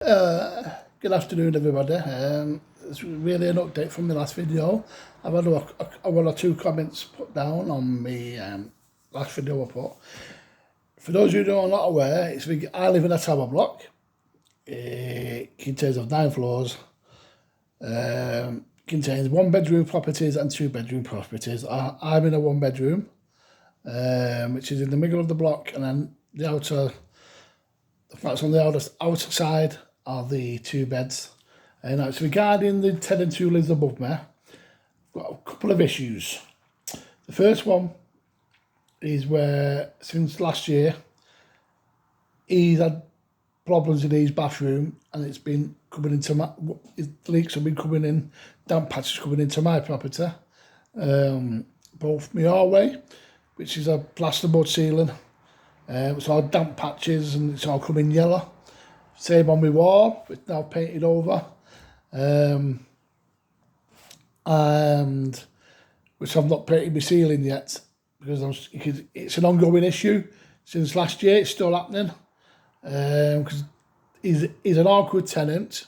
Good afternoon, everybody. It's really an update from the last video. I've had one or two comments put down on the last video I put. For those who are not aware, I live in a tower block. It contains of 9 floors. Contains 1-bedroom properties and 2-bedroom properties. I'm in a 1-bedroom, which is in the middle of the block, and then the flats on the outer side are the 2 beds. Now it's regarding the tenant who lives above me. I've got a couple of issues. The first one is where since last year he's had problems in his bathroom, and it's been coming into his leaks have been coming in, damp patches coming into my property. Both my hallway, which is a plasterboard ceiling, it's all damp patches and it's all coming yellow. Same on my wall, it's now painted over. And which I've not painted my ceiling yet because it's an ongoing issue since last year. It's still happening because he's an awkward tenant.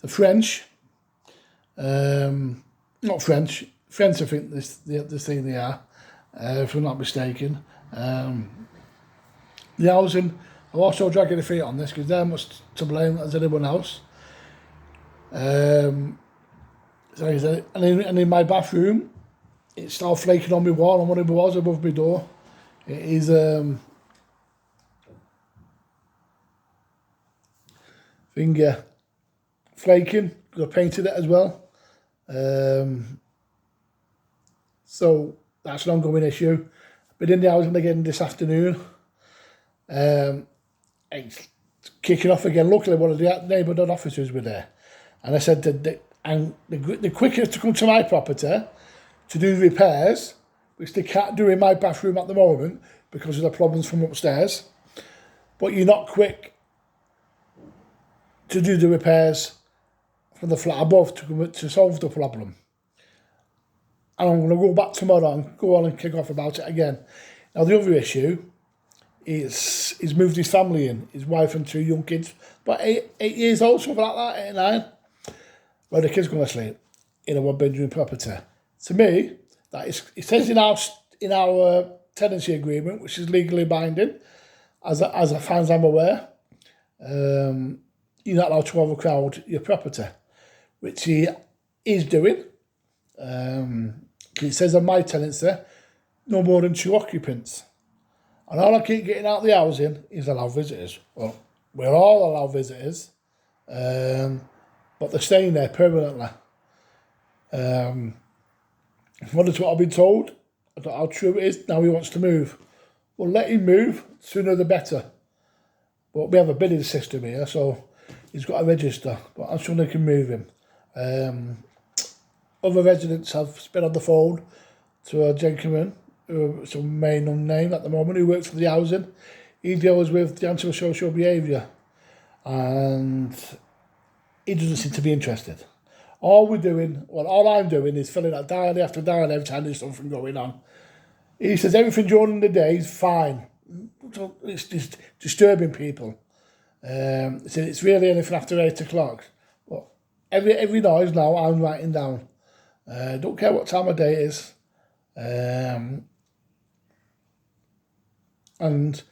The French, not French, I think the thing they are, if I'm not mistaken. The housing, I'm also dragging the feet on this because they're much to blame as anyone else. And in my bathroom, it's still flaking on my wall, and one of the walls above my door. It is finger flaking because I painted it as well. So that's an ongoing issue. I've been in the housing again this afternoon. It's kicking off again. Luckily, one of the neighbourhood officers were there, and I said that the quickest to come to my property to do repairs, which they can't do in my bathroom at the moment because of the problems from upstairs. But you're not quick to do the repairs from the flat above to solve the problem. And I'm going to go back tomorrow and go on and kick off about it again. Now the other issue is he's moved his family in, his wife and 2 young kids, but 8 years old, something like that, 8 or 9. Where the kids going to sleep in a 1-bedroom property. To me, it says in our tenancy agreement, which is legally binding, as far as I'm aware, you're not allowed to overcrowd your property, which he is doing. It says on my tenancy, no more than 2 occupants. And all I keep getting out of the housing is allow visitors. Well, we're all allow visitors, but they're staying there permanently. Well, that's what I've been told. I don't know how true it is. Now he wants to move. Well, let him move. Sooner the better. But we have a bidding system here, so he's got to register. But I'm sure they can move him. Other residents have been on the phone to a gentleman who is main unnamed at the moment, who works for the housing. He deals with the antisocial behaviour, and he doesn't seem to be interested. All I'm doing is filling out diary after diary every time there's something going on. He says everything during the day is fine. So it's just disturbing people. So it's really anything after 8 o'clock. But every noise now I'm writing down. Don't care what time of day it is. And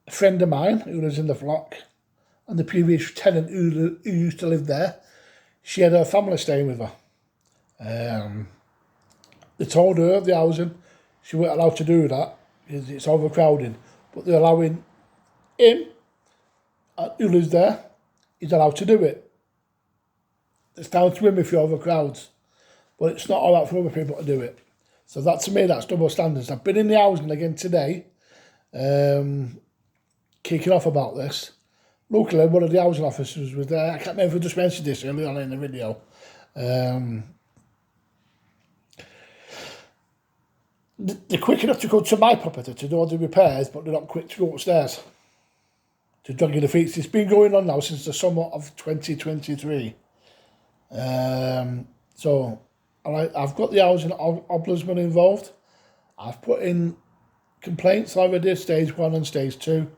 a friend of mine who lives in the block, and the previous tenant who used to live there, she had her family staying with her. They told her, the housing, she weren't allowed to do that because it's overcrowding. But they're allowing him, who lives there, he's allowed to do it. It's down to him if he overcrowds. But it's not all right for other people to do it. So that, to me, that's double standards. I've been in the housing again today, kicking off about this. Luckily, one of the housing officers was there. I can't remember if I just mentioned this earlier on in the video. They're quick enough to go to my property to do all the repairs, but they're not quick to go upstairs to drag the feet. It's been going on now since the summer of 2023. So I've got the housing ombudsman involved. I've put in complaints already, stage 1 and stage 2.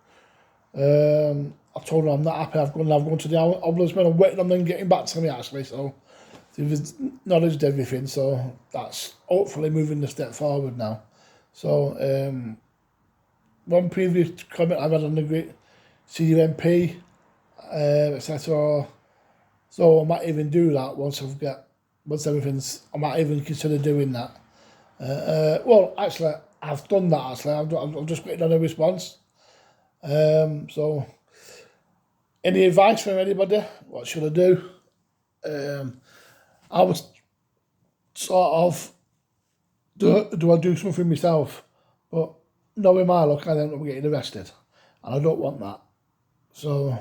I told them I'm not happy. I've gone to the ombudsman. I'm waiting on them getting back to me actually. So they've acknowledged everything. So that's hopefully moving the step forward now. So one previous comment I've had on the great senior MP, etc. So I might even do that once everything's. I might even consider doing that. Well, actually, I've done that. Actually, I'm just waiting on a response. So, any advice from anybody? What should I do? I was sort of do I do something myself? But knowing my luck, I end up getting arrested, and I don't want that. So,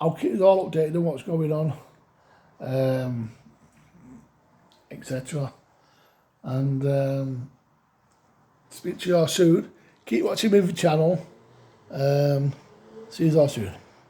I'll keep you all updated on what's going on, etc. And speak to you all soon. Keep watching Movie Channel. See you all soon.